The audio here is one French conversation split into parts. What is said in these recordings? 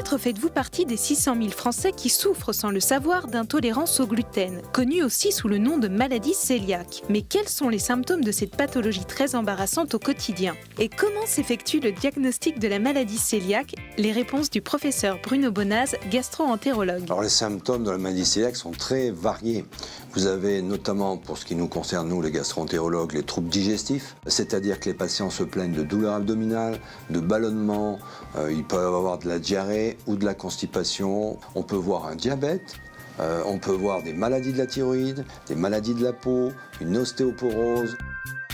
Peut-être faites-vous partie des 600 000 Français qui souffrent sans le savoir d'intolérance au gluten, connue aussi sous le nom de maladie cœliaque. Mais quels sont les symptômes de cette pathologie très embarrassante au quotidien? Et comment s'effectue le diagnostic de la maladie cœliaque? Les réponses du professeur Bruno Bonaz, gastro-entérologue. Alors les symptômes de la maladie cœliaque sont très variés. Vous avez notamment, pour ce qui nous concerne, nous les gastro-entérologues, les troubles digestifs, c'est-à-dire que les patients se plaignent de douleurs abdominales, de ballonnements, ils peuvent avoir de la diarrhée ou de la constipation. On peut voir un diabète, on peut voir des maladies de la thyroïde, des maladies de la peau, une ostéoporose.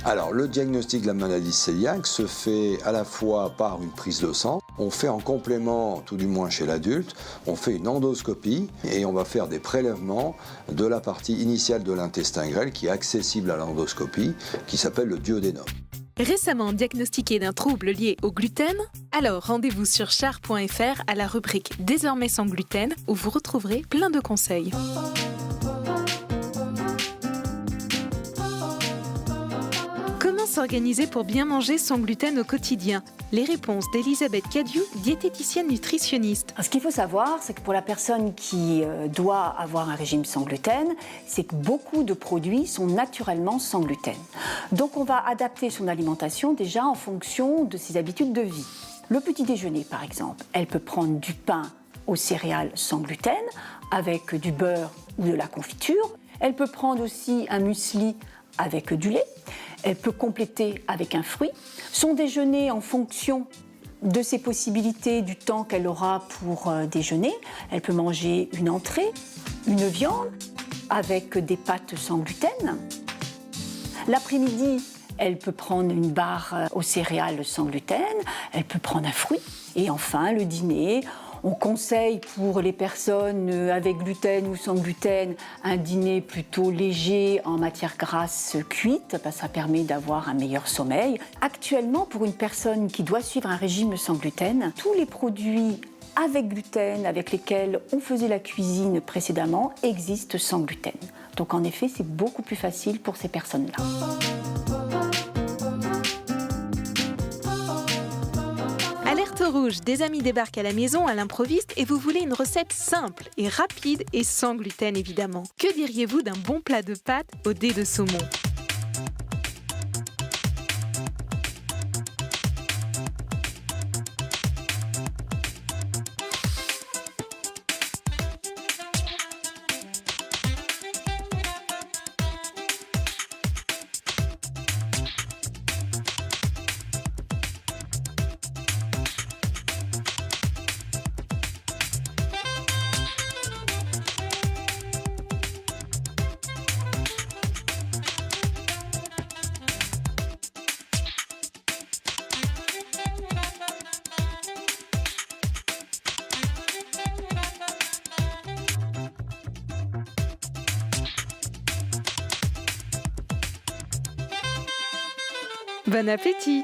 Alors, le diagnostic de la maladie cœliaque se fait à la fois par une prise de sang. On fait en complément, tout du moins chez l'adulte, on fait une endoscopie et on va faire des prélèvements de la partie initiale de l'intestin grêle qui est accessible à l'endoscopie, qui s'appelle le duodénum. Récemment diagnostiqué d'un trouble lié au gluten? Alors rendez-vous sur char.fr à la rubrique Désormais sans gluten où vous retrouverez plein de conseils. Comment s'organiser pour bien manger sans gluten au quotidien? Les réponses d'Elisabeth Cadieux, diététicienne nutritionniste. Ce qu'il faut savoir, c'est que pour la personne qui doit avoir un régime sans gluten, c'est que beaucoup de produits sont naturellement sans gluten. Donc on va adapter son alimentation déjà en fonction de ses habitudes de vie. Le petit déjeuner, par exemple, elle peut prendre du pain aux céréales sans gluten, avec du beurre ou de la confiture. Elle peut prendre aussi un muesli avec du lait. Elle peut compléter avec un fruit. Son déjeuner, en fonction de ses possibilités, du temps qu'elle aura pour déjeuner, elle peut manger une entrée, une viande avec des pâtes sans gluten. L'après-midi, elle peut prendre une barre aux céréales sans gluten, elle peut prendre un fruit. Et enfin, le dîner, on conseille pour les personnes avec gluten ou sans gluten un dîner plutôt léger en matière grasse cuite, parce que ça permet d'avoir un meilleur sommeil. Actuellement, pour une personne qui doit suivre un régime sans gluten, tous les produits avec gluten, avec lesquels on faisait la cuisine précédemment, existent sans gluten. Donc en effet, c'est beaucoup plus facile pour ces personnes-là. Alerte rouge, des amis débarquent à la maison à l'improviste et vous voulez une recette simple et rapide et sans gluten évidemment. Que diriez-vous d'un bon plat de pâtes au dés de saumon? Bon appétit!